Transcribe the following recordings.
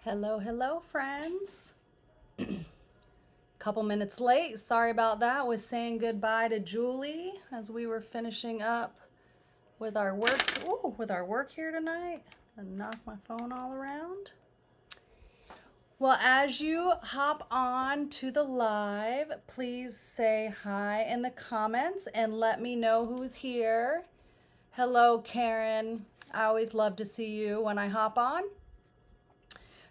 Hello, friends. Couple minutes late. Sorry about that. Was saying goodbye to Julie as we were finishing up with our work. Ooh, with our work here tonight. I knocked my phone all around. Well, as you hop on to the live, please say hi in the comments and let me know who's here. Hello, Karen. I always love to see you when I hop on.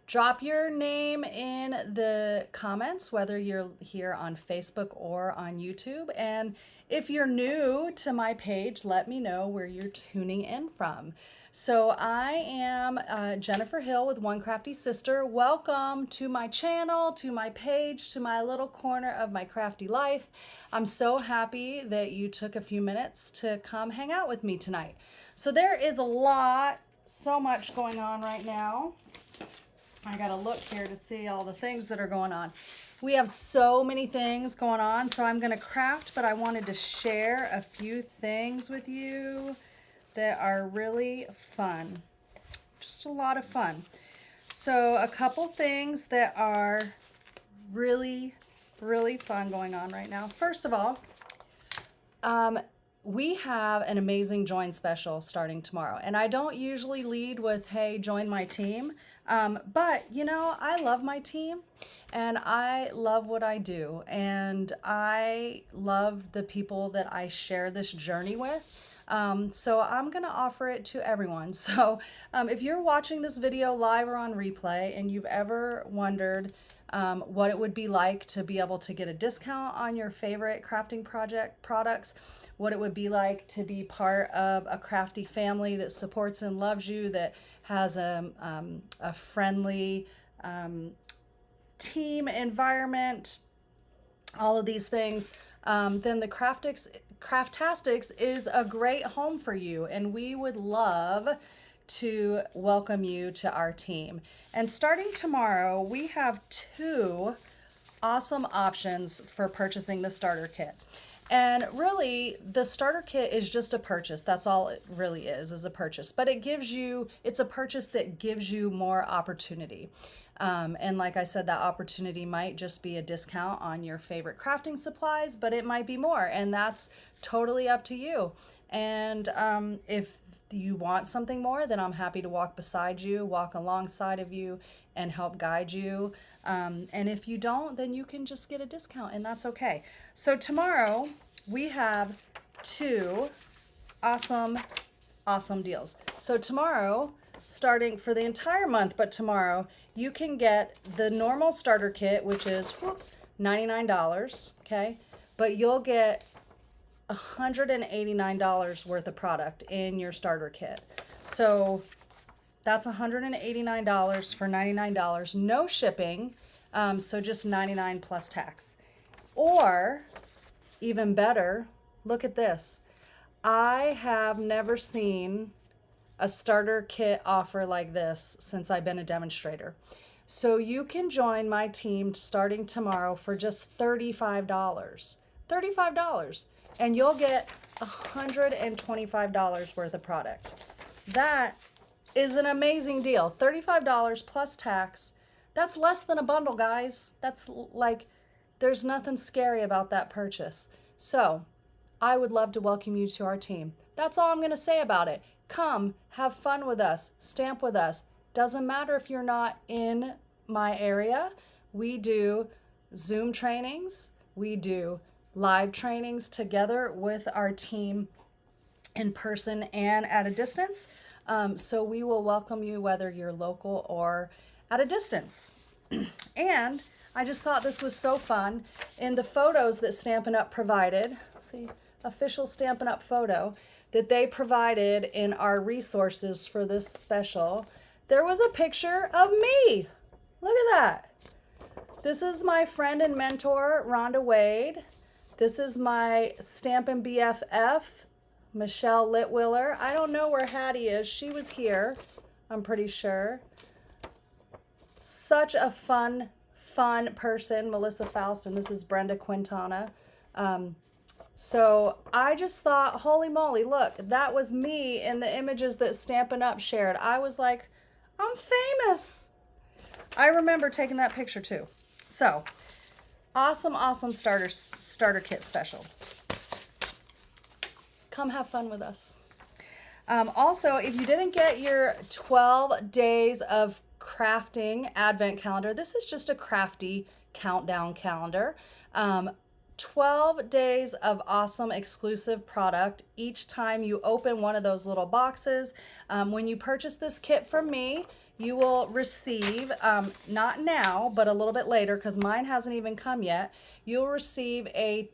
Drop your name in the comments, whether you're here on Facebook or on YouTube. And if you're new to my page, let me know where you're tuning in from. So I am Jennifer Hill with One Crafty Sister. Welcome to my channel, to my page, to my little corner of my crafty life. I'm so happy that you took a few minutes to come hang out with me tonight. So there is so much going on right now. I gotta look here to see all the things that are going on. We have so many things going on, so I'm gonna craft, but I wanted to share a few things with you that are really fun. Just a lot of fun. So a couple things that are really fun going on right now. First of all, we have an amazing join special starting tomorrow. And I don't usually lead with, hey, join my team. But, you know, I love my team and I love what I do. And I love the people that I share this journey with. So I'm going to offer it to everyone. So if you're watching this video live or on replay and you've ever wondered what it would be like to be able to get a discount on your favorite crafting products, what it would be like to be part of a crafty family that supports and loves you, that has a friendly team environment, all of these things, then the CRAFTastics is a great home for you, and we would love to welcome you to our team. And starting tomorrow, we have 2 awesome options for purchasing the starter kit. And really, the starter kit is just a purchase. That's all it really is a purchase. But it's a purchase that gives you more opportunity. And like I said, that opportunity might just be a discount on your favorite crafting supplies, but it might be more, and that's totally up to you. And if you want something more, then I'm happy to walk beside you, walk alongside of you, and help guide you. And if you don't, then you can just get a discount, and that's okay. So tomorrow we have 2 awesome deals. So tomorrow, starting for the entire month, but tomorrow you can get the normal starter kit, which is $99, okay? But you'll get $189 worth of product in your starter kit. So that's $189 for $99, no shipping, so just $99 plus tax. Or even better, look at this. I have never seen a starter kit offer like this since I've been a demonstrator. So you can join my team starting tomorrow for just $35. $35. And you'll get $125 worth of product. That is an amazing deal. $35 plus tax. That's less than a bundle, guys. That's like, there's nothing scary about that purchase. So I would love to welcome you to our team. That's all I'm going to say about it. Come, have fun with us, stamp with us. Doesn't matter if you're not in my area. We do Zoom trainings. We do live trainings together with our team in person and at a distance. So we will welcome you whether you're local or at a distance. And I just thought this was so fun. In the photos that Stampin' Up! Provided, see, official Stampin' Up! Photo that they provided in our resources for this special, there was a picture of me. Look at that. This is my friend and mentor, Rhonda Wade. This is my Stampin' BFF, Michelle Litwiller. I don't know where Hattie is. She was here, I'm pretty sure. Such a fun person, Melissa Faust, and this is Brenda Quintana. So I just thought, holy moly, look, that was me in the images that Stampin' Up! Shared. I was like, I'm famous. I remember taking that picture too. So, awesome, awesome starter kit special. Come have fun with us. Also, if you didn't get your 12 days of crafting advent calendar, this is just a crafty countdown calendar. 12 days of awesome exclusive product each time you open one of those little boxes. When you purchase this kit from me, you will receive, not now, but a little bit later, because mine hasn't even come yet, you'll receive a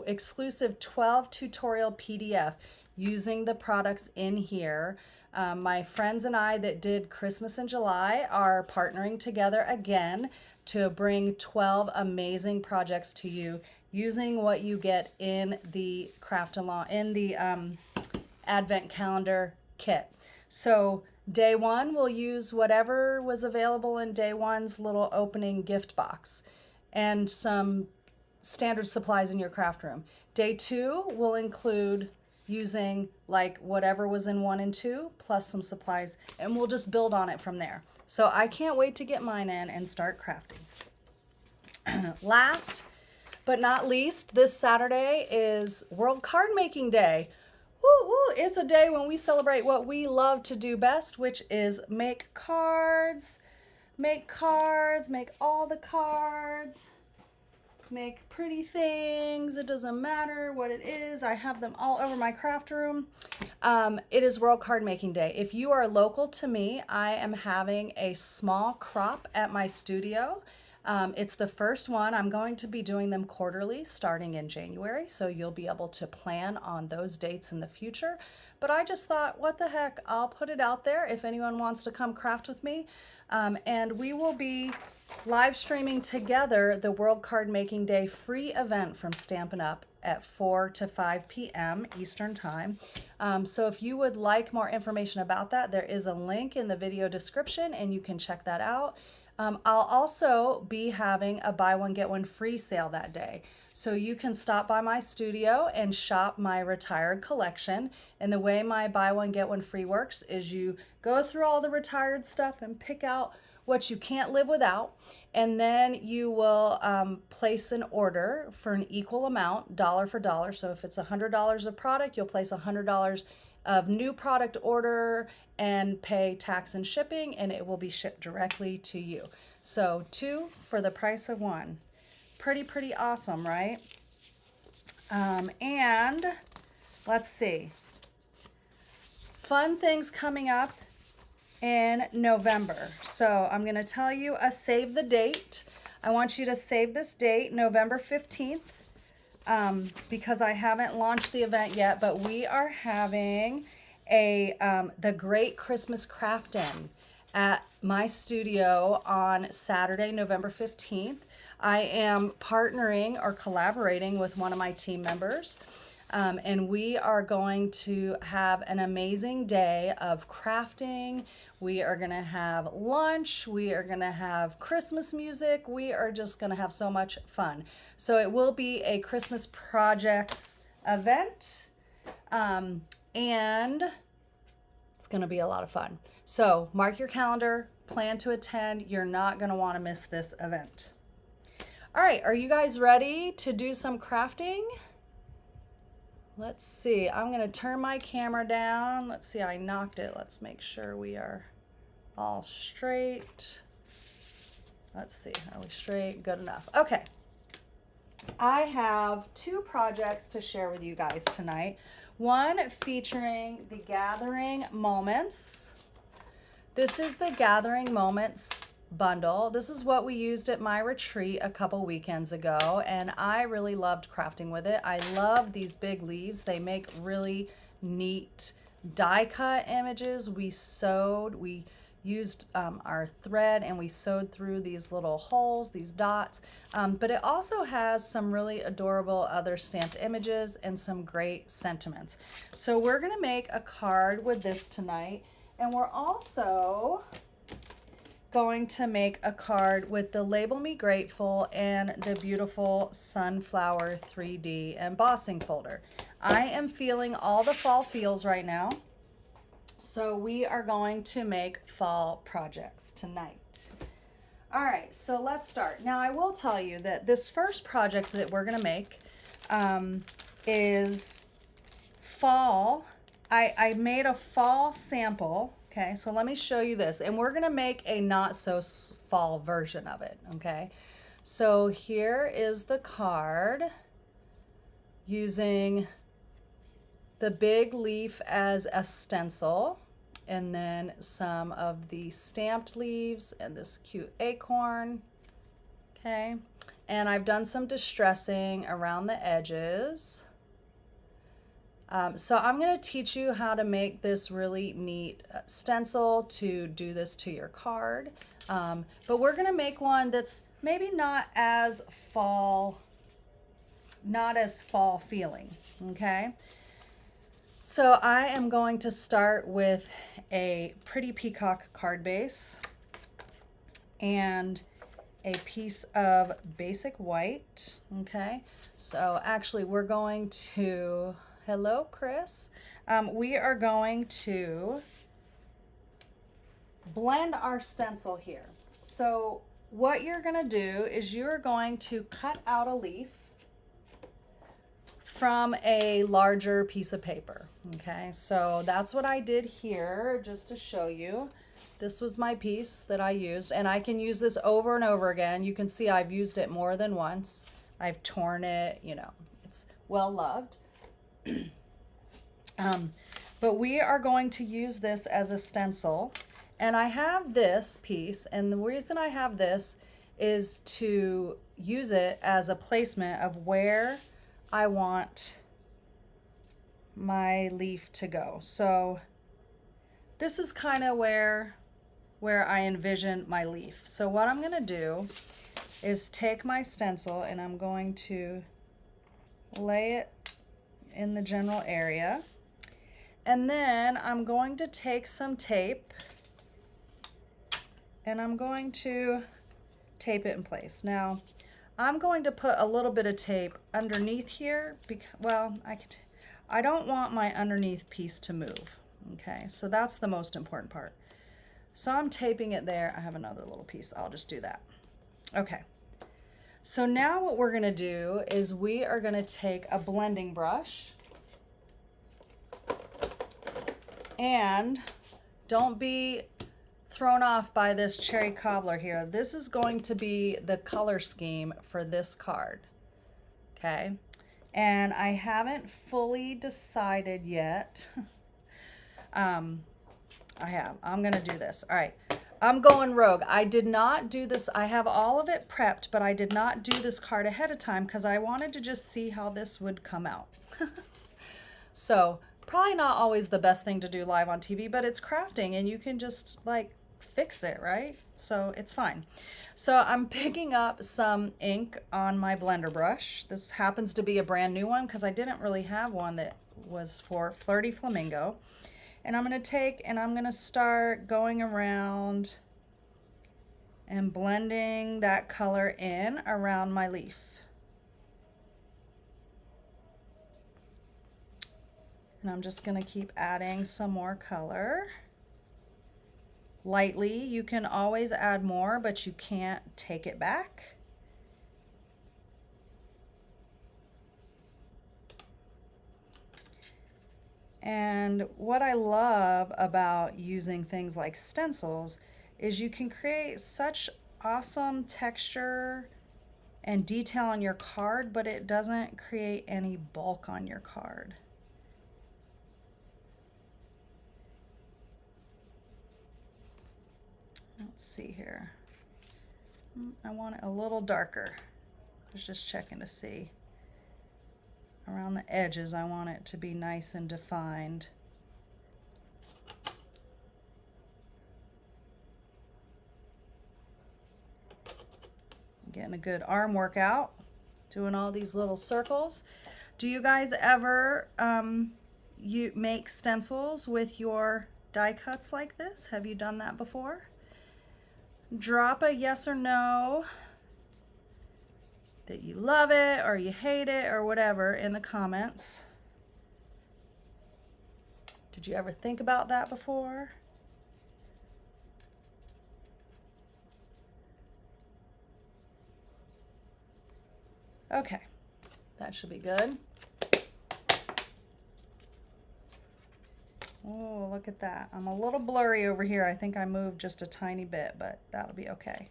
exclusive 12 tutorial PDF using the products in here. My friends and I that did Christmas in July are partnering together again to bring 12 amazing projects to you using what you get in the Advent Calendar kit. So day one, we'll use whatever was available in day one's little opening gift box and some standard supplies in your craft room. Day two will include using like whatever was in 1 and 2 plus some supplies, and we'll just build on it from there. So I can't wait to get mine in and start crafting. Last but not least, this Saturday is World Card Making Day. Woo, woo. It's a day when we celebrate what we love to do best, which is make cards, make all the cards, make pretty things. It doesn't matter what it is. I have them all over my craft room. It is World Card Making Day. If you are local to me, I am having a small crop at my studio. It's the first one. I'm going to be doing them quarterly starting in January, so you'll be able to plan on those dates in the future. But I just thought, what the heck, I'll put it out there if anyone wants to come craft with me. And we will be live streaming together the World Card Making Day free event from Stampin' Up! At 4 to 5 p.m. Eastern Time. So if you would like more information about that, there is a link in the video description and you can check that out. I'll also be having a buy one get one free sale that day. So you can stop by my studio and shop my retired collection. And the way my buy one get one free works is you go through all the retired stuff and pick out what you can't live without, and then you will place an order for an equal amount, dollar for dollar. So if it's $100 of product, you'll place $100 of new product order and pay tax and shipping, and it will be shipped directly to you. So 2 for the price of 1. Pretty awesome, right? And let's see. Fun things coming up in November. So I'm going to tell you a save the date. I want you to save this date, November 15th, because I haven't launched the event yet, but we are having the Great Christmas Craft-In at my studio on Saturday, November 15th. I am partnering or collaborating with one of my team members. And we are going to have an amazing day of crafting. We are going to have lunch. We are going to have Christmas music. We are just going to have so much fun. So it will be a Christmas projects event. And it's going to be a lot of fun. So mark your calendar, plan to attend. You're not going to want to miss this event. All right, are you guys ready to do some crafting? Let's see, I'm gonna turn my camera down. Let's see, I knocked it. Let's make sure we are all straight. Let's see, are we straight? Good enough. Okay, I have 2 projects to share with you guys tonight. One featuring the Gathering Moments. This is the Gathering Moments bundle. This is what we used at my retreat a couple weekends ago, and I really loved crafting with it. I love these big leaves. They make really neat die cut images. We used our thread and we sewed through these little holes, these dots, but it also has some really adorable other stamped images and some great sentiments. So we're gonna make a card with this tonight, and we're also going to make a card with the Label Me Grateful and the beautiful Sunflower 3D embossing folder. I am feeling all the fall feels right now, so we are going to make fall projects tonight. All right, so let's start. Now I will tell you that this first project that we're gonna make is fall. I made a fall sample, okay? So let me show you this. And we're gonna make a not so fall version of it, okay? So here is the card using the big leaf as a stencil, and then some of the stamped leaves and this cute acorn, okay? And I've done some distressing around the edges. So I'm going to teach you how to make this really neat stencil to do this to your card. But we're going to make one that's maybe not as fall feeling, okay? So I am going to start with a pretty peacock card base and a piece of basic white, okay? So actually we're going to, hello Chris, we are going to blend our stencil here. So what you're gonna do is you're going to cut out a leaf from a larger piece of paper, okay? So that's what I did here, just to show you. This was my piece that I used, and I can use this over and over again. You can see I've used it more than once. I've torn it, you know, it's well loved. But we are going to use this as a stencil, and I have this piece, and the reason I have this is to use it as a placement of where I want my leaf to go. So this is kind of where I envision my leaf. So what I'm going to do is take my stencil and I'm going to lay it in the general area. And then I'm going to take some tape and I'm going to tape it in place. Now, I'm going to put a little bit of tape underneath here because, well, I don't want my underneath piece to move, okay? So that's the most important part. So I'm taping it there. I have another little piece. I'll just do that. Okay. So now what we're gonna do is we are gonna take a blending brush, and don't be thrown off by this cherry cobbler here. This is going to be the color scheme for this card, okay? And I haven't fully decided yet. I'm gonna do this. All right, I'm going rogue. I did not do this. I have all of it prepped, but I did not do this card ahead of time because I wanted to just see how this would come out. So probably not always the best thing to do live on TV, but it's crafting and you can just like fix it, right? So it's fine. So I'm picking up some ink on my blender brush. This happens to be a brand new one because I didn't really have one that was for Flirty Flamingo. And I'm going to take and I'm going to start going around and blending that color in around my leaf. And I'm just going to keep adding some more color. Lightly, you can always add more, but you can't take it back. And what I love about using things like stencils is you can create such awesome texture and detail on your card, but it doesn't create any bulk on your card. Let's see here. I want it a little darker. I was just checking to see. Around the edges, I want it to be nice and defined. Getting a good arm workout, doing all these little circles. Do you guys ever you make stencils with your die cuts like this? Have you done that before? Drop a yes or no that you love it or you hate it or whatever in the comments. Did you ever think about that before? Okay, that should be good. Oh, look at that. I'm a little blurry over here. I think I moved just a tiny bit, but that'll be okay.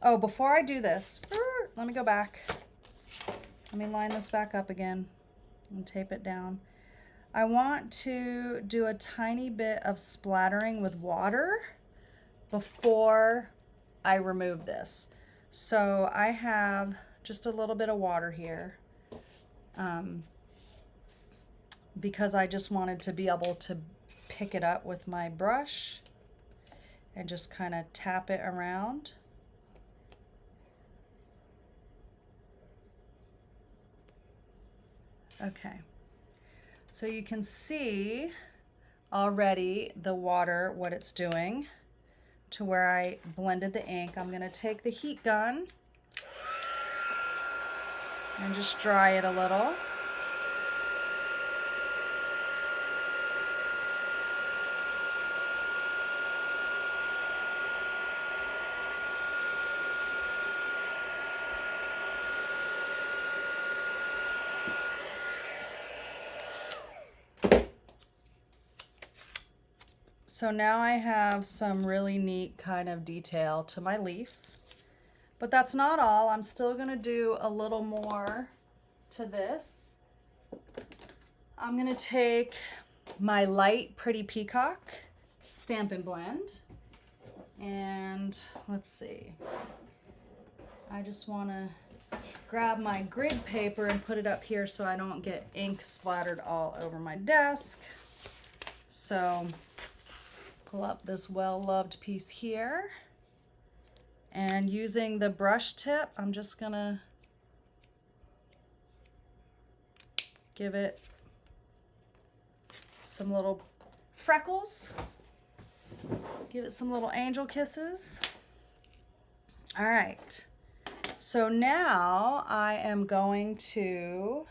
Oh, before I do this, let me go back. Let me line this back up again and tape it down. I want to do a tiny bit of splattering with water before I remove this. So I have just a little bit of water here because I just wanted to be able to pick it up with my brush and just kind of tap it around. Okay, so you can see already the water, what it's doing to where I blended the ink. I'm going to take the heat gun and just dry it a little. So now I have some really neat kind of detail to my leaf, but that's not all. I'm still gonna do a little more to this. I'm gonna take my light Pretty Peacock Stampin' Blend, and let's see. I just wanna grab my grid paper and put it up here so I don't get ink splattered all over my desk. So pull up this well-loved piece here, and using the brush tip, I'm just gonna give it some little freckles, give it some little angel kisses. All right, so now I am going to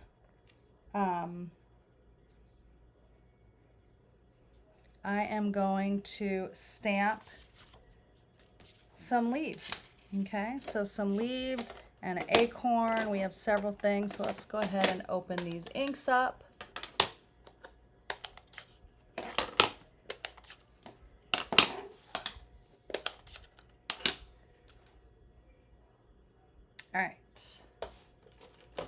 stamp some leaves. Okay, so some leaves and an acorn. We have several things, so let's go ahead and open these inks up. All right, got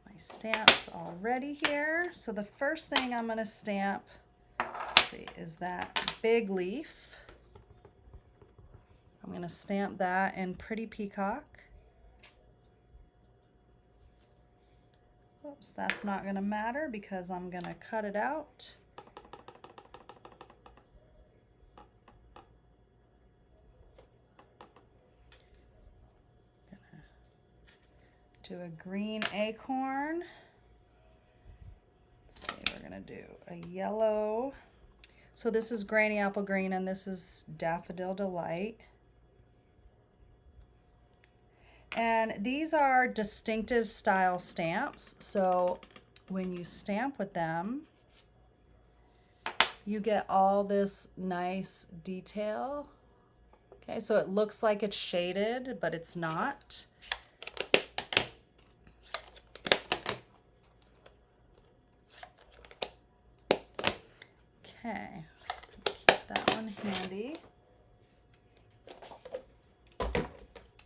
my stamps all ready here. So the first thing I'm going to stamp, let's see, is that big leaf. I'm going to stamp that in Pretty Peacock. Oops, that's not going to matter because I'm going to cut it out. Do a green acorn. Let's see, we're going to do a yellow. So this is Granny Apple Green and this is Daffodil Delight. And these are distinctive style stamps, so when you stamp with them, you get all this nice detail. Okay, so it looks like it's shaded, but it's not. Okay, keep that one handy.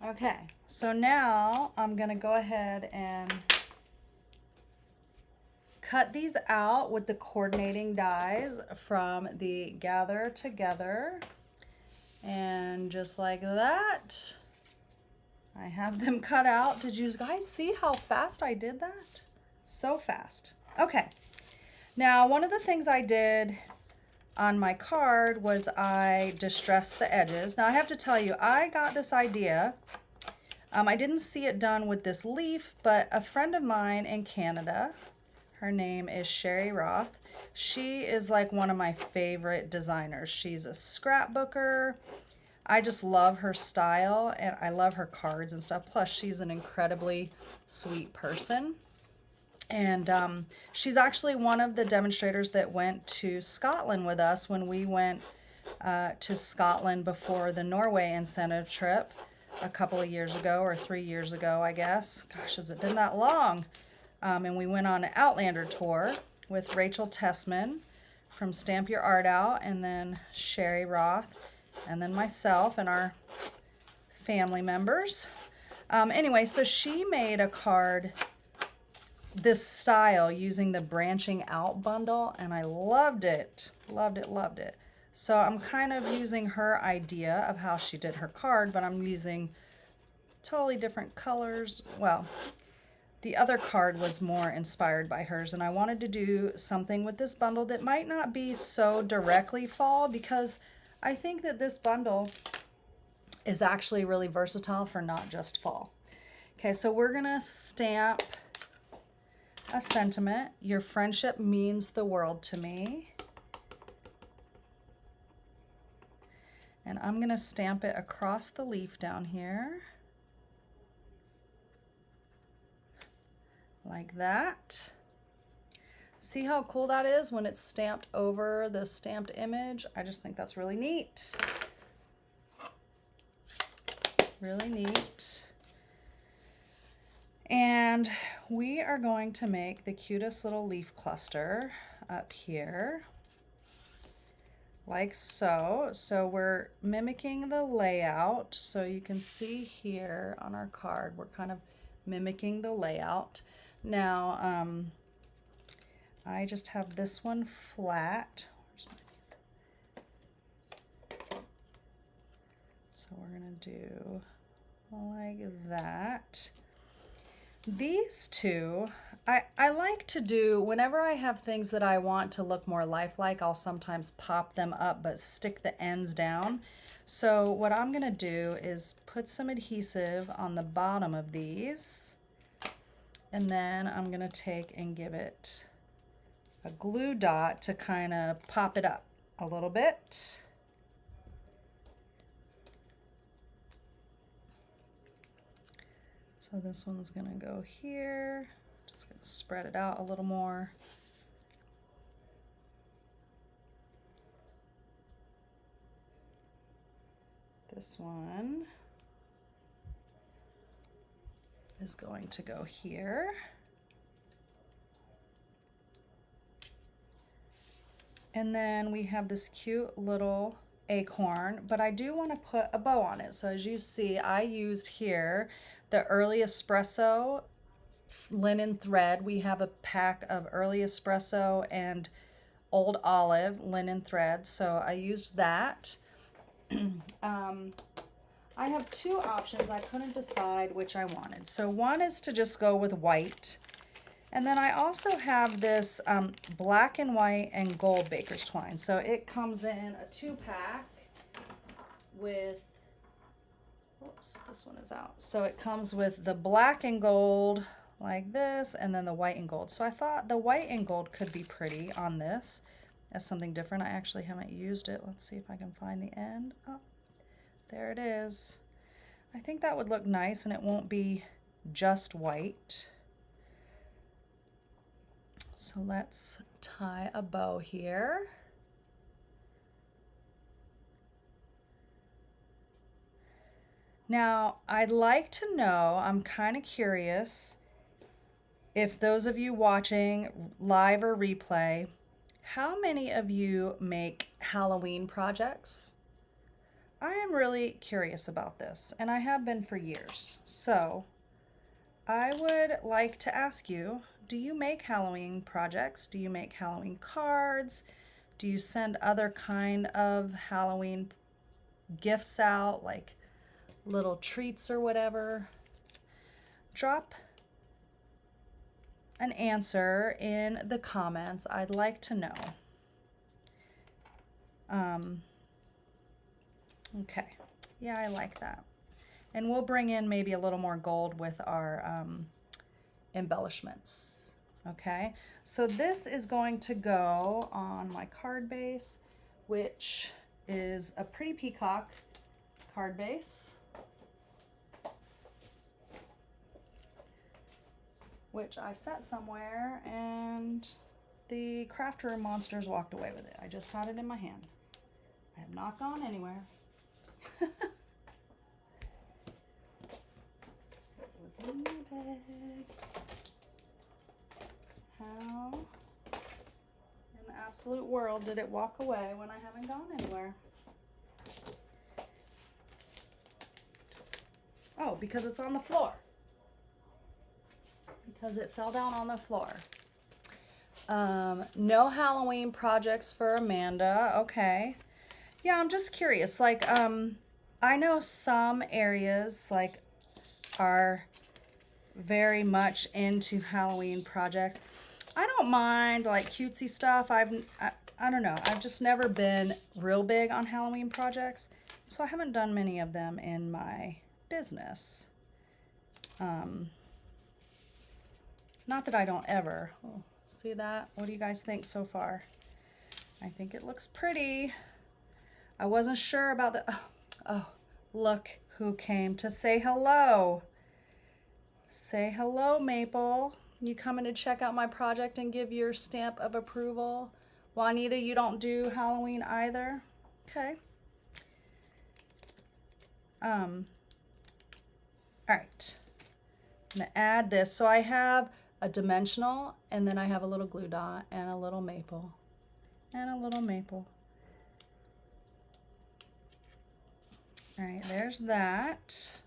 Okay, so now I'm going to go ahead and cut these out with the coordinating dies from the Gather Together. And just like that, I have them cut out. Did you guys see how fast I did that? So fast. Okay, now one of the things I did on my card was I distressed the edges. Now I have to tell you, I got this idea. I didn't see it done with this leaf, but a friend of mine in Canada, her name is Sherry Roth. She is like one of my favorite designers. She's a scrapbooker. I just love her style and I love her cards and stuff. Plus she's an incredibly sweet person. And she's actually one of the demonstrators that went to Scotland with us when we went to Scotland before the Norway incentive trip. a couple of years ago, or 3 years ago, I guess. Gosh, has it been that long? And we went on an Outlander tour with Rachel Tessman from Stamp Your Art Out, and then Sherry Roth, and then myself and our family members. Anyway, so she made a card this style using the branching out bundle, and I loved it. Loved it, loved it. So I'm kind of using her idea of how she did her card, but I'm using totally different colors. Well, the other card was more inspired by hers, and I wanted to do something with this bundle that might not be so directly fall, because I think that this bundle is actually really versatile for not just fall. Okay, so we're gonna stamp a sentiment. Your friendship means the world to me. And I'm gonna stamp it across the leaf down here. Like that. See how cool that is when it's stamped over the stamped image? I just think that's really neat. Really neat. And we are going to make the cutest little leaf cluster up here, like so. So we're mimicking the layout. So you can see here on our card, we're kind of mimicking the layout. Now, I just have this one flat. Where's my piece? So we're gonna do like that. These two, I like to do, whenever I have things that I want to look more lifelike, I'll sometimes pop them up but stick the ends down. So what I'm gonna do is put some adhesive on the bottom of these, and then I'm gonna take and give it a glue dot to kind of pop it up a little bit. So this one's gonna go here. Just gonna spread it out a little more. This one is going to go here. And then we have this cute little acorn, but I do want to put a bow on it. So as you see, I used here the Early Espresso linen thread. We have a pack of Early Espresso and Old Olive linen thread, so I used that. I have two options. I couldn't decide which I wanted. So one is to just go with white. And then I also have this black and white and gold baker's twine. So it comes in a 2-pack with, whoops, this one is out. So it comes with the black and gold like this, and then the white and gold. So I thought the white and gold could be pretty on this as something different. I actually haven't used it. Let's see if I can find the end. Oh, there it is. I think that would look nice, and it won't be just white. So let's tie a bow here. Now, I'd like to know, I'm kind of curious, if those of you watching live or replay, how many of you make Halloween projects? I am really curious about this, and I have been for years. So I would like to ask you, do you make Halloween projects? Do you make Halloween cards? Do you send other kind of Halloween gifts out, like little treats or whatever? Drop an answer in the comments. I'd like to know. Okay, yeah, I like that. And we'll bring in maybe a little more gold with our embellishments. Okay, so this is going to go on my card base, which is a Pretty Peacock card base, which I set somewhere and the craft room monsters walked away with it. I just had it in my hand. I have not gone anywhere. in my bag. How in the absolute world did it walk away when I haven't gone anywhere? Oh, because it's on the floor. Because it fell down on the floor. No Halloween projects for Amanda. Okay. Yeah, I'm just curious. Like, I know some areas like are very much into Halloween projects. I don't mind like cutesy stuff. I don't know. I've just never been real big on Halloween projects, so I haven't done many of them in my business. Not that I don't ever. Oh, see that? What do you guys think so far? I think it looks pretty. I wasn't sure about the... Oh, look who came to say hello. Say hello, Maple. You coming to check out my project and give your stamp of approval? Juanita, you don't do Halloween either? Okay. All right. I'm gonna add this. So I have a dimensional, and then I have a little glue dot and a little maple and a little maple. All right, there's that.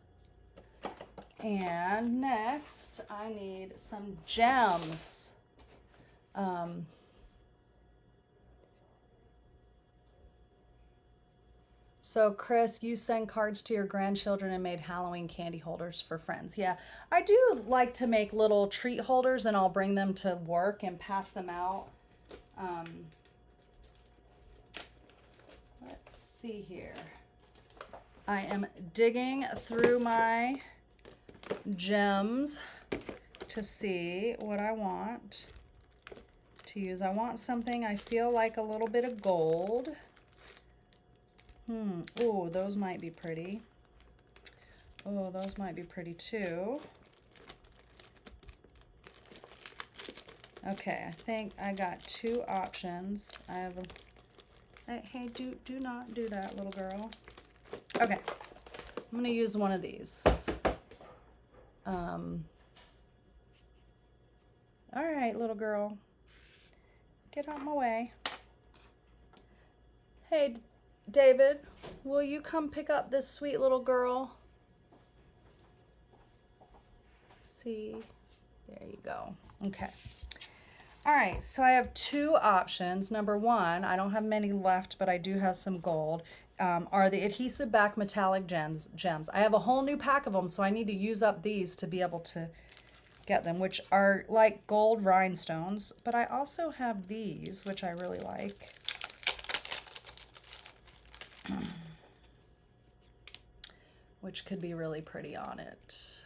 And next I need some gems. So Chris, you send cards to your grandchildren and made Halloween candy holders for friends. Yeah, I do like to make little treat holders, and I'll bring them to work and pass them out. Let's see here. I am digging through my gems to see what I want to use. I want something I feel like a little bit of gold. Oh, those might be pretty. Oh, those might be pretty too. Okay, I think I got two options. I have a... Hey, do not do that, little girl. Okay, I'm gonna use one of these. All right, little girl, get out my way. Hey, David, will you come pick up this sweet little girl? See, there you go. Okay. All right, so I have two options. Number one, I don't have many left, but I do have some gold, are the adhesive back metallic gems. I have a whole new pack of them, so I need to use up these to be able to get them, which are like gold rhinestones, but I also have these, which I really like. Which could be really pretty on it.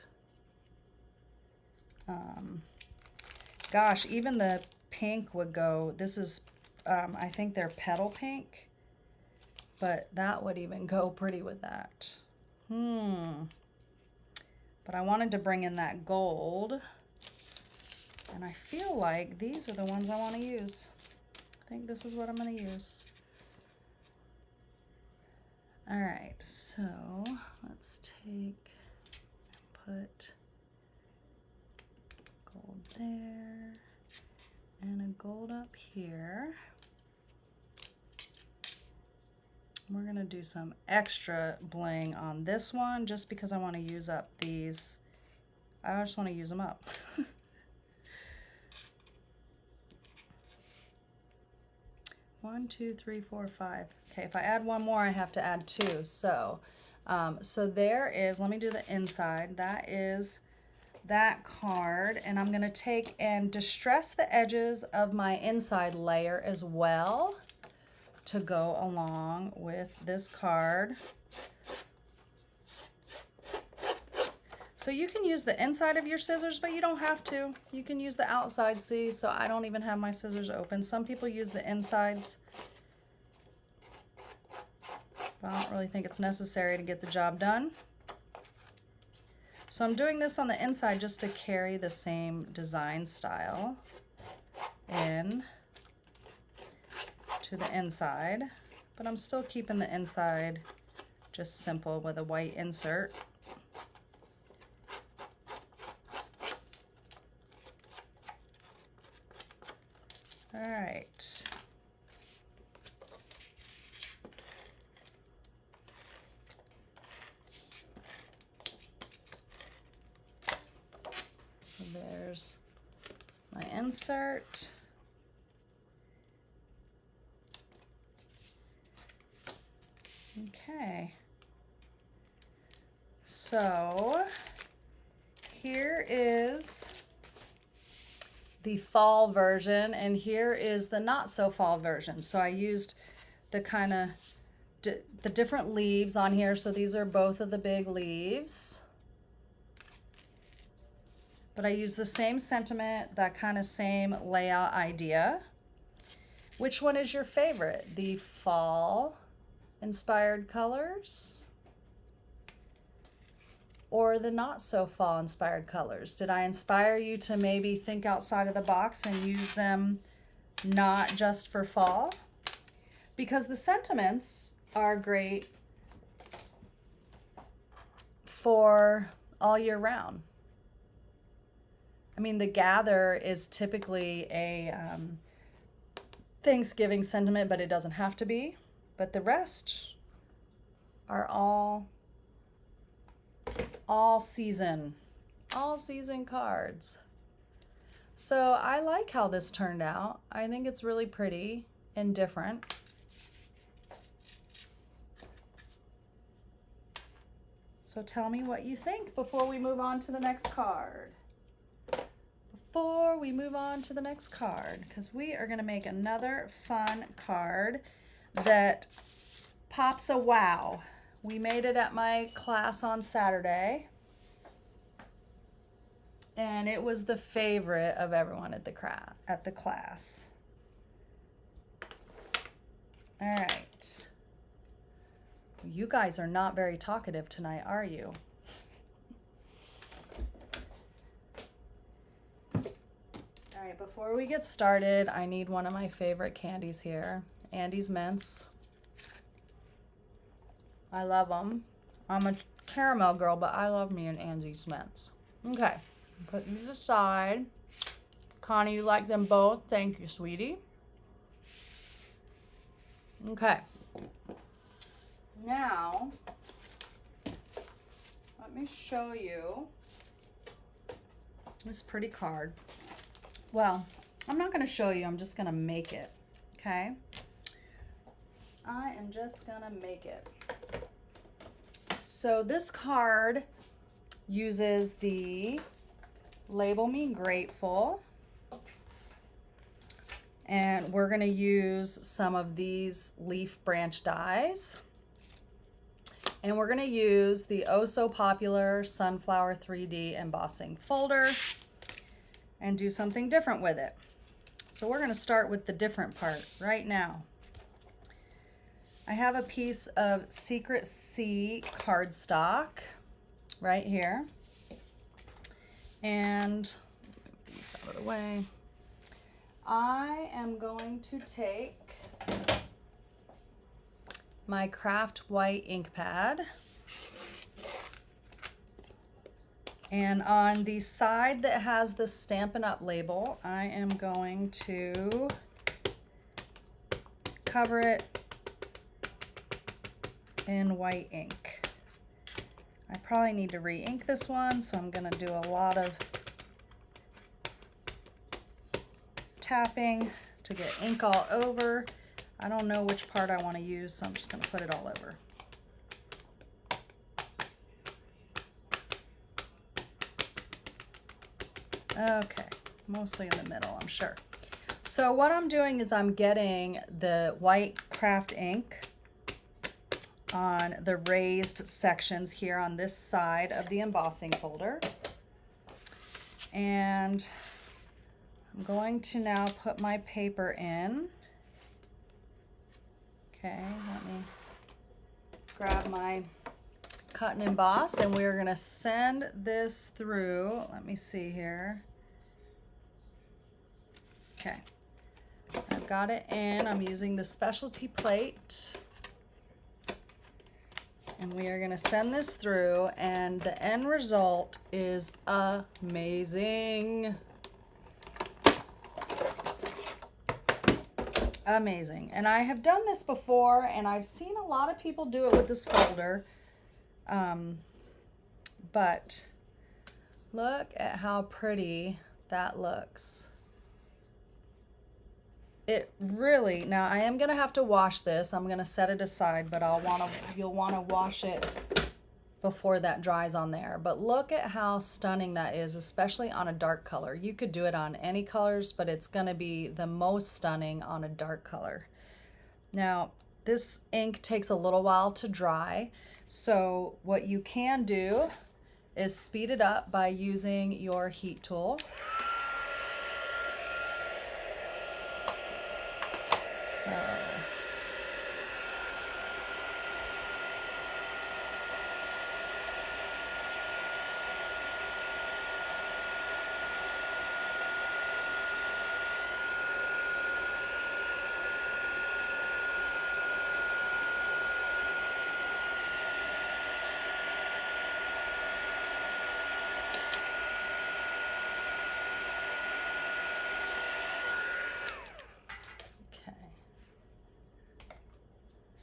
Gosh, even the pink would go. This is, I think they're petal pink, but that would even go pretty with that. But I wanted to bring in that gold, and I feel like these are the ones I want to use. I think this is what I'm going to use. All right, so let's take and put gold there and a gold up here. We're gonna do some extra bling on this one just because I want to use up these. I just want to use them up. 1, 2, 3, 4, 5. Okay, if I add one more, I have to add two. So, so there is, let me do the inside. That is that card, and I'm gonna take and distress the edges of my inside layer as well to go along with this card. So you can use the inside of your scissors, but you don't have to. You can use the outside, see? So I don't even have my scissors open. Some people use the insides, but I don't really think it's necessary to get the job done. So I'm doing this on the inside just to carry the same design style in to the inside, but I'm still keeping the inside just simple with a white insert. All right. So there's my insert. Okay. So here is the fall version, and here is the not so fall version. So I used the kind of the different leaves on here. So these are both of the big leaves, but I use the same sentiment, that kind of same layout idea. Which one is your favorite? The fall inspired colors or the not so fall inspired colors? Did I inspire you to maybe think outside of the box and use them not just for fall? Because the sentiments are great for all year round. I mean, the gather is typically a Thanksgiving sentiment, but it doesn't have to be. But the rest are all season cards. So I like how this turned out. I think it's really pretty and different. So tell me what you think before we move on to the next card. Before we move on to the next card, because we are going to make another fun card that pops a wow. We made it at my class on Saturday, and it was the favorite of everyone at the class. All right. You guys are not very talkative tonight, are you? All right, before we get started, I need one of my favorite candies here, Andy's Mints. I love them. I'm a caramel girl, but I love me an Andy's Mints. Okay, put these aside. Connie, you like them both? Thank you, sweetie. Okay. Now, let me show you this pretty card. Well, I'm not going to show you. I'm just going to make it. Okay? I am just going to make it. So this card uses the Label Me Grateful. And we're going to use some of these leaf branch dies. And we're going to use the oh so popular Sunflower 3D embossing folder and do something different with it. So we're going to start with the different part right now. I have a piece of Secret Sea cardstock right here. And move these out of the way. I am going to take my Craft White ink pad, and on the side that has the Stampin' Up label, I am going to cover it in white ink. I probably need to re-ink this one, so I'm going to do a lot of tapping to get ink all over. I don't know which part I want to use, so I'm just going to put it all over. Okay, mostly in the middle, I'm sure. So what I'm doing is I'm getting the white craft ink on the raised sections here on this side of the embossing folder. And I'm going to now put my paper in. Okay, let me grab my cut and emboss, and we're going to send this through. Let me see here. Okay, I've got it in. I'm using the specialty plate. And we are going to send this through, and the end result is amazing. amazing. And I have done this before, and I've seen a lot of people do it with this folder. But look at how pretty that looks. It really, now I am gonna have to wash this. I'm gonna set it aside, but you'll wanna wash it before that dries on there. But look at how stunning that is, especially on a dark color. You could do it on any colors, but it's gonna be the most stunning on a dark color. Now, this ink takes a little while to dry, so what you can do is speed it up by using your heat tool. So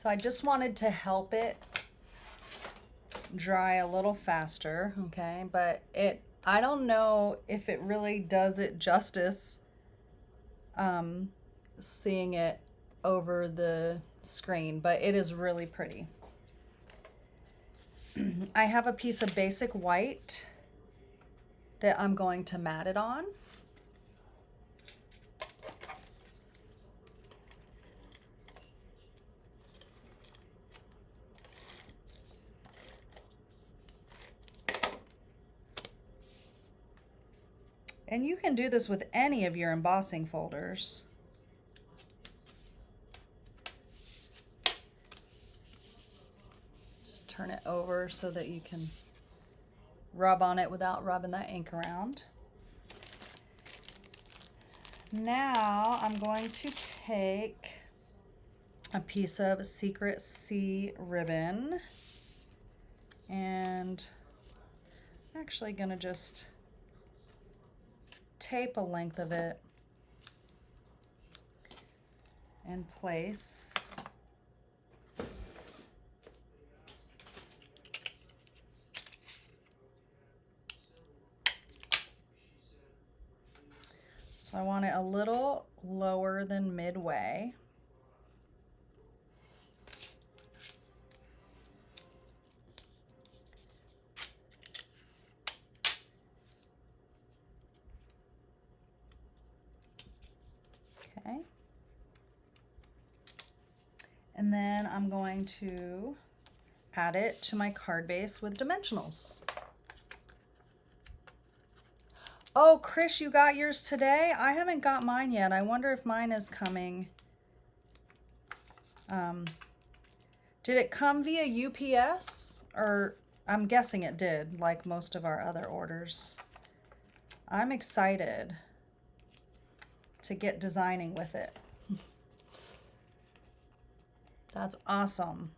So I just wanted to help it dry a little faster, okay? But I don't know if it really does it justice seeing it over the screen, but it is really pretty. I have a piece of basic white that I'm going to mat it on. And you can do this with any of your embossing folders. Just turn it over so that you can rub on it without rubbing that ink around. Now I'm going to take a piece of Secret C ribbon, and I'm actually going to just tape a length of it in place. So I want it a little lower than midway. Okay. And then I'm going to add it to my card base with dimensionals. Oh, Chris, you got yours today? I haven't got mine yet. I wonder if mine is coming. Did it come via UPS? Or I'm guessing it did, like most of our other orders. I'm excited to get designing with it. That's awesome.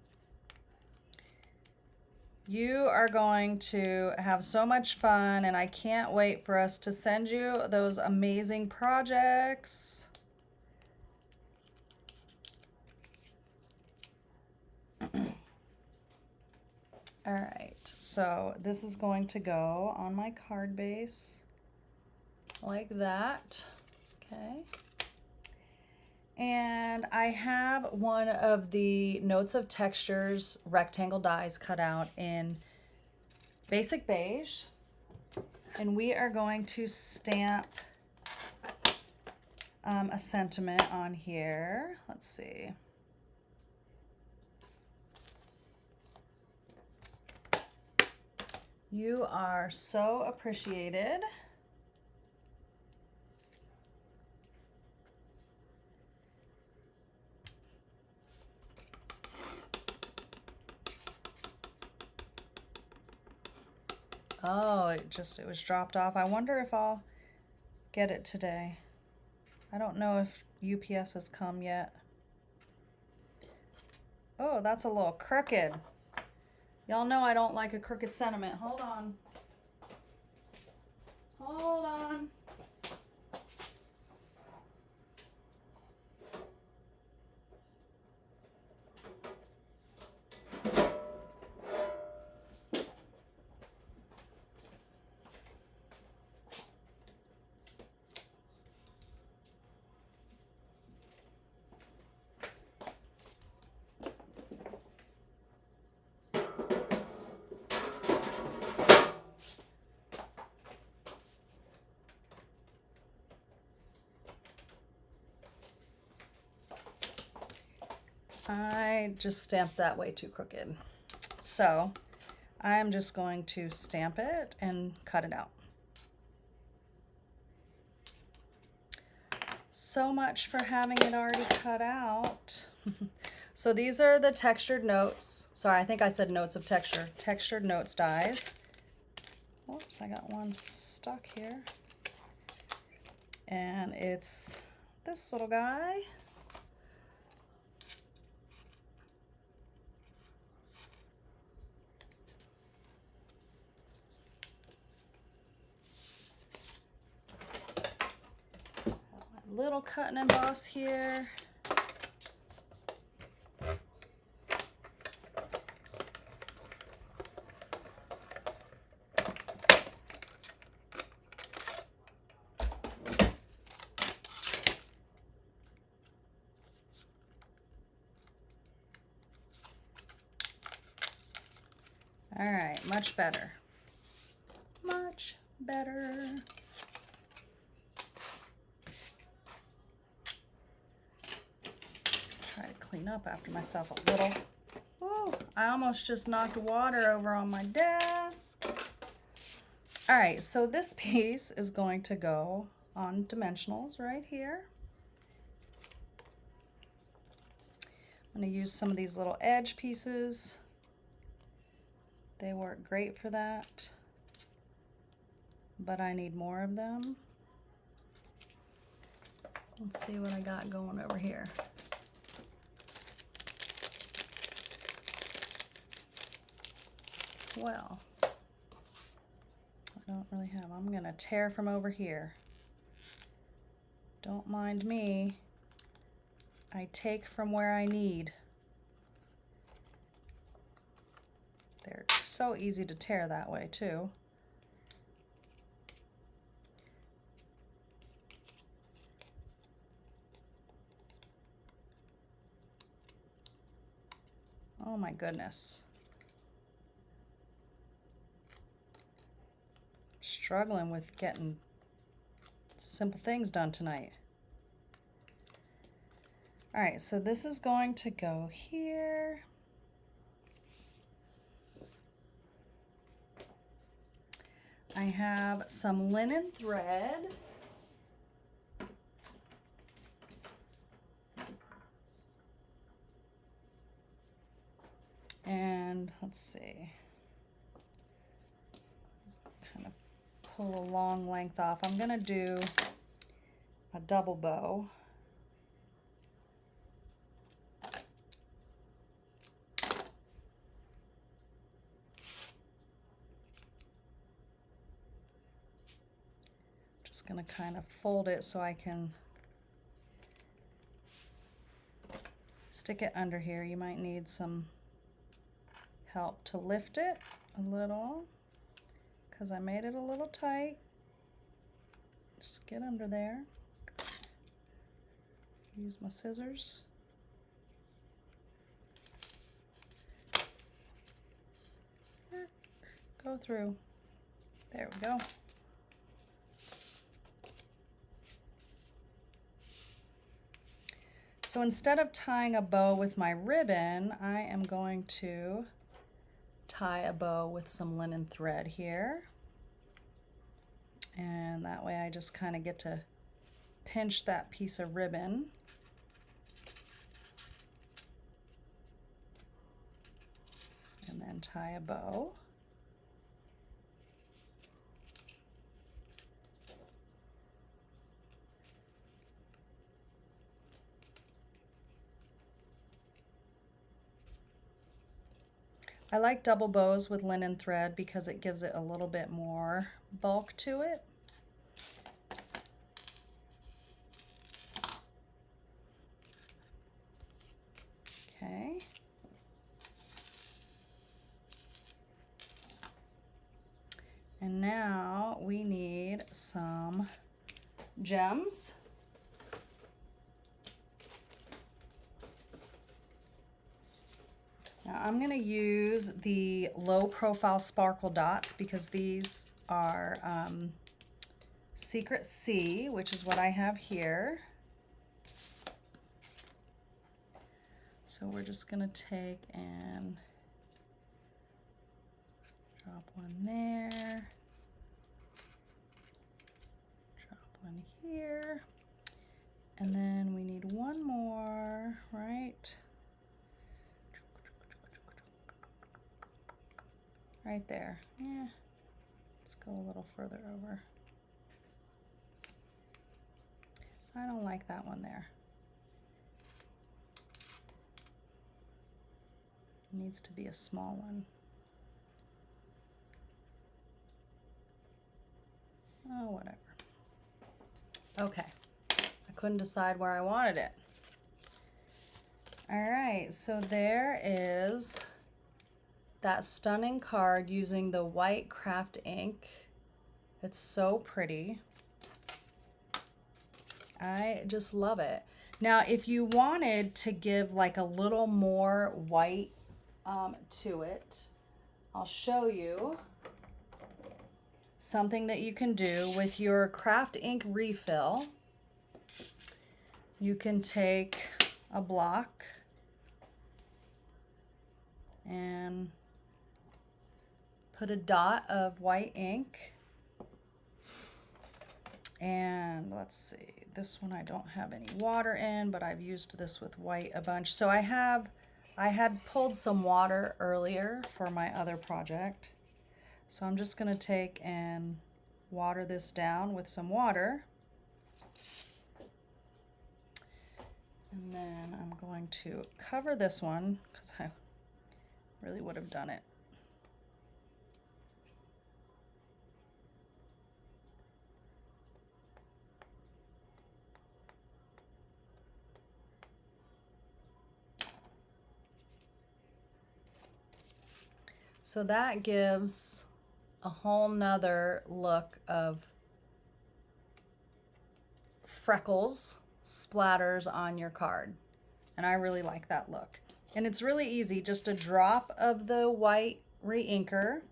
You are going to have so much fun, and I can't wait for us to send you those amazing projects. All right, so this is going to go on my card base like that, okay? And I have one of the Notes of Textures rectangle dies cut out in basic beige. And we are going to stamp a sentiment on here. Let's see. You are so appreciated. Oh, it was dropped off. I wonder if I'll get it today. I don't know if UPS has come yet. Oh, that's a little crooked. Y'all know I don't like a crooked sentiment. Hold on. Hold on. I just stamped that way too crooked. So I'm just going to stamp it and cut it out. So much for having it already cut out. So these are the textured notes. Sorry, I think I said notes of texture. Textured notes dies. Whoops, I got one stuck here. And it's this little guy. Little cut and emboss here. All right, much better. Much better. Clean up after myself a little. Oh, I almost just knocked water over on my desk. All right, so this piece is going to go on dimensionals right here. I'm going to use some of these little edge pieces. They work great for that, but I need more of them. Let's see what I got going over here. Well, I don't really have. I'm going to tear from over here. Don't mind me. I take from where I need. They're so easy to tear that way too. Oh my goodness. Struggling with getting simple things done tonight. All right, so this is going to go here. I have some linen thread. And let's see. Kind of pull a long length off. I'm going to do a double bow. Just going to kind of fold it so I can stick it under here. You might need some help to lift it a little because I made it a little tight. Just get under there. Use my scissors. Go through. There we go. So instead of tying a bow with my ribbon, I am going to tie a bow with some linen thread here. And that way I just kind of get to pinch that piece of ribbon. And then tie a bow. I like double bows with linen thread because it gives it a little bit more bulk to it. Okay. And now we need some gems. Now I'm going to use the low profile sparkle dots because these are Secret C, which is what I have here. So we're just going to take and drop one there, drop one here, and then we need one more, right? Right there. Yeah. Let's go a little further over. I don't like that one there. It needs to be a small one. Oh, whatever. Okay. I couldn't decide where I wanted it. All right, so there is that stunning card using the white craft ink. It's so pretty. I just love it. Now, if you wanted to give like a little more white to it, I'll show you something that you can do with your craft ink refill. You can take a block and put a dot of white ink. And let's see, this one I don't have any water in, but I've used this with white a bunch. So I had pulled some water earlier for my other project. So I'm just going to take and water this down with some water. And then I'm going to cover this one because I really would have done it. So that gives a whole nother look of freckles, splatters on your card. And I really like that look. And it's really easy, just a drop of the white re-inker.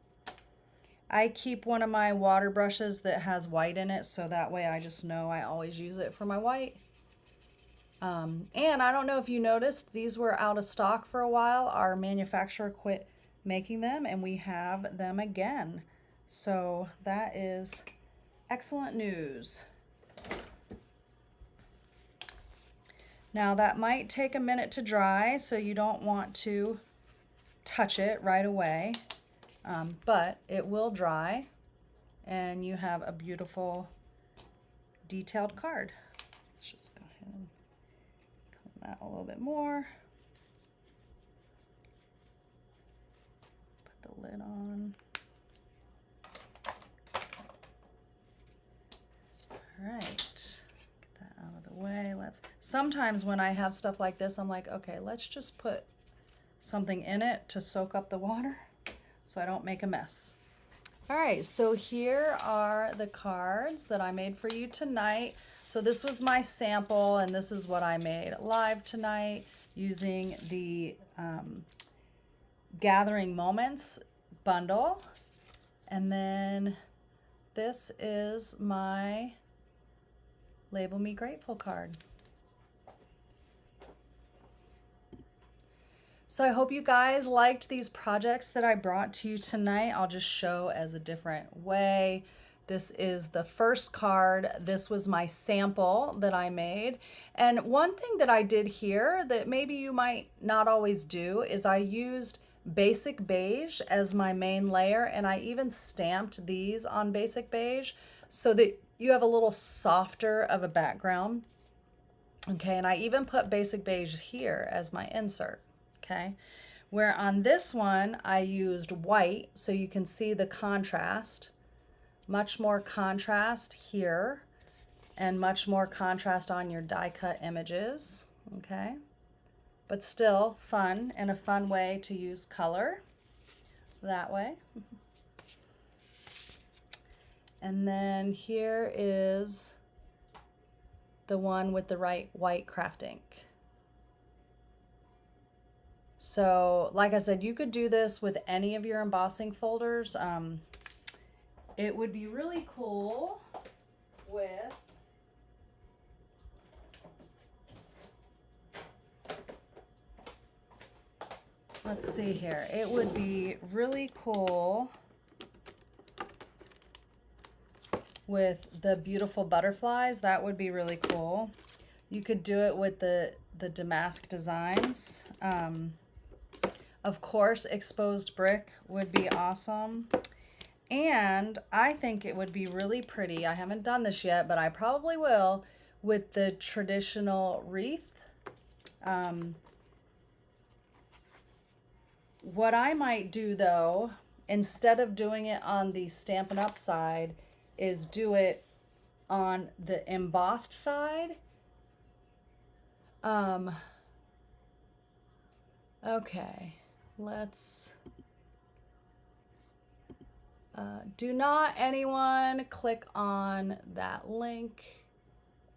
I keep one of my water brushes that has white in it, so that way I just know I always use it for my white. And I don't know if you noticed, these were out of stock for a while. Our manufacturer quit making them and we have them again. So that is excellent news. Now that might take a minute to dry, so you don't want to touch it right away, but it will dry and you have a beautiful detailed card. Let's just go ahead and clean that a little bit more. Put the lid on. All right. Out of the way. Sometimes when I have stuff like this, I'm like, okay, let's just put something in it to soak up the water so I don't make a mess. All right, so here are the cards that I made for you tonight. So this was my sample and this is what I made live tonight using the Gathering Moments bundle. And then this is my Label Me Grateful card. So I hope you guys liked these projects that I brought to you tonight. I'll just show as a different way. This is the first card. This was my sample that I made. And one thing that I did here that maybe you might not always do is I used basic beige as my main layer, and I even stamped these on basic beige so that you have a little softer of a background. Okay, and I even put basic beige here as my insert. Okay, where on this one I used white so you can see the contrast, much more contrast here and much more contrast on your die cut images. Okay, but still fun and a fun way to use color that way. And then here is the one with the white craft ink. So like I said, you could do this with any of your embossing folders. It would be really cool with let's see here. It would be really cool with the beautiful butterflies. That would be really cool. You could do it with the damask designs. Of course, exposed brick would be awesome. And I think it would be really pretty. I haven't done this yet, but I probably will, with the traditional wreath. What I might do though, instead of doing it on the Stampin' Up side, is do it on the embossed side. Okay, let's, do not anyone click on that link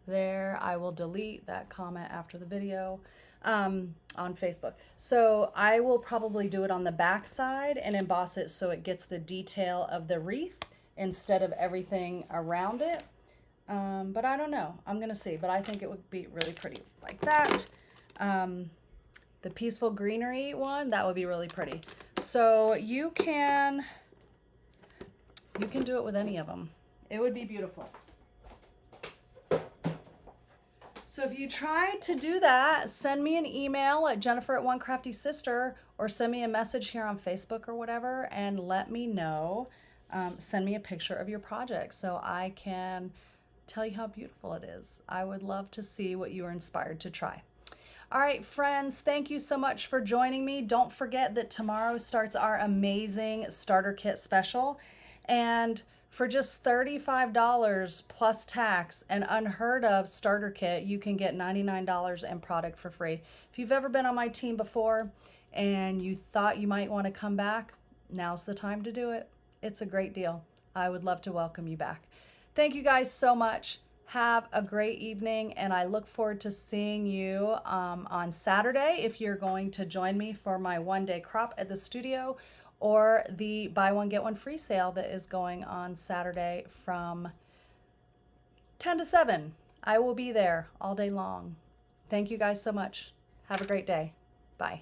there. I will delete that comment after the video on Facebook. So I will probably do it on the back side and emboss it so it gets the detail of the wreath instead of everything around it. But I don't know. I'm going to see. But I think it would be really pretty like that. The Peaceful Greenery one, that would be really pretty. So you can do it with any of them. It would be beautiful. So if you try to do that, send me an email at Jennifer@OneCraftySister, or send me a message here on Facebook or whatever and let me know. Send me a picture of your project so I can tell you how beautiful it is. I would love to see what you were inspired to try. All right, friends, thank you so much for joining me. Don't forget that tomorrow starts our amazing starter kit special. And for just $35 plus tax, an unheard of starter kit, you can get $99 in product for free. If you've ever been on my team before and you thought you might want to come back, now's the time to do it. It's a great deal. I would love to welcome you back. Thank you guys so much. Have a great evening, and I look forward to seeing you on Saturday if you're going to join me for my one-day crop at the studio, or the buy one get one free sale that is going on Saturday from 10 to 7. I will be there all day long. Thank you guys so much. Have a great day. Bye.